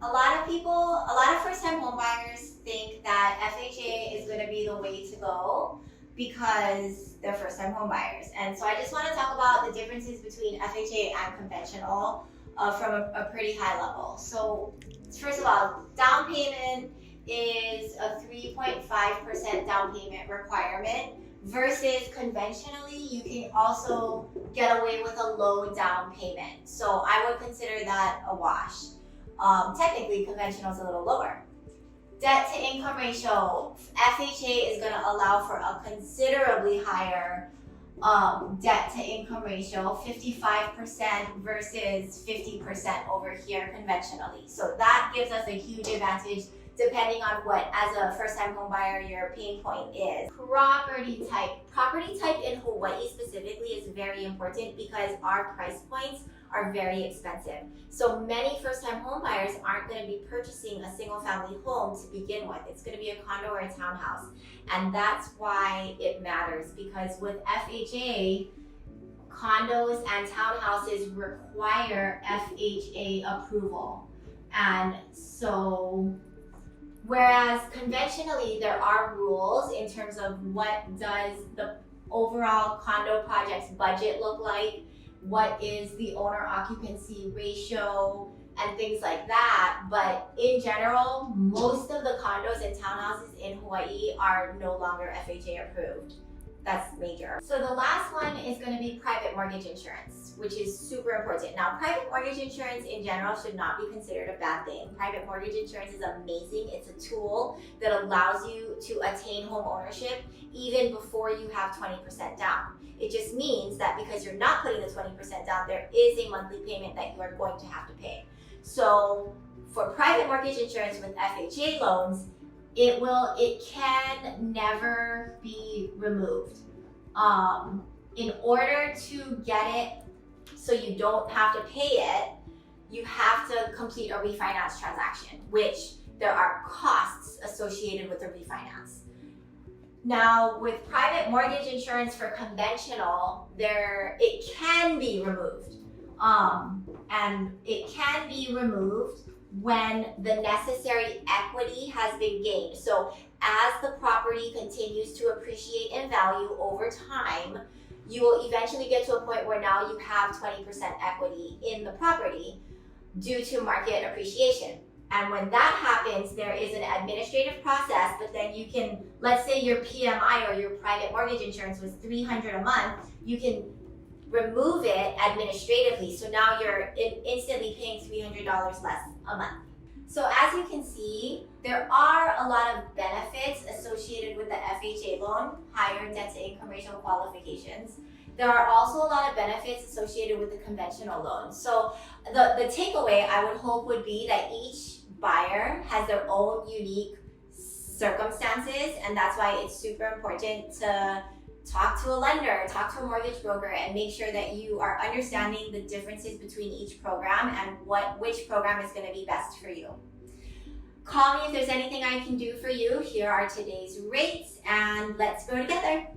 A lot of first-time homebuyers think that FHA is going to be the way to go because they're first-time homebuyers. And so I just want to talk about the differences between FHA and conventional from a pretty high level. So first of all, down payment is a 3.5% down payment requirement versus conventionally you can also get away with a low down payment. So I would consider that a wash. Technically, conventional is a little lower. Debt to income ratio, FHA is going to allow for a considerably higher debt to income ratio, 55% versus 50% over here conventionally. So that gives us a huge advantage depending on what, as a first-time home buyer, your pain point is. Property type. Property type in Hawaii specifically is very important because our price points are very expensive. So many first-time home buyers aren't going to be purchasing a single-family home to begin with. It's going to be a condo or a townhouse. And that's why it matters, because with FHA, condos and townhouses require FHA approval. And so whereas conventionally there are rules in terms of what does the overall condo project's budget look like, what is the owner occupancy ratio, and things like that. But in general, most of the condos and townhouses in Hawaii are no longer FHA approved. That's major. So the last one is going to be private mortgage insurance, which is super important. Now, private mortgage insurance in general should not be considered a bad thing. Private mortgage insurance is amazing. It's a tool that allows you to attain home ownership even before you have 20% down. It just means that because you're not putting the 20% down, there is a monthly payment that you are going to have to pay. So for private mortgage insurance with FHA loans, it can never be removed. In order to get it so you don't have to pay it, you have to complete a refinance transaction, which there are costs associated with the refinance. Now, with private mortgage insurance for conventional, it can be removed. And it can be removed when the necessary equity has been gained. So as the property continues to appreciate in value over time, you will eventually get to a point where now you have 20% equity in the property due to market appreciation. And when that happens, there is an administrative process, but then you can, let's say your PMI or your private mortgage insurance was $300 a month, you can remove it administratively. So now you're instantly paying $300 less a month. So as you can see, there are a lot of benefits associated with the FHA loan, higher debt to income ratio qualifications. There are also a lot of benefits associated with the conventional loan. So the takeaway I would hope would be that each buyer has their own unique circumstances, and that's why it's super important to talk to a lender, talk to a mortgage broker, and make sure that you are understanding the differences between each program and which program is going to be best for you. Call me if there's anything I can do for you. Here are today's rates, and let's grow together.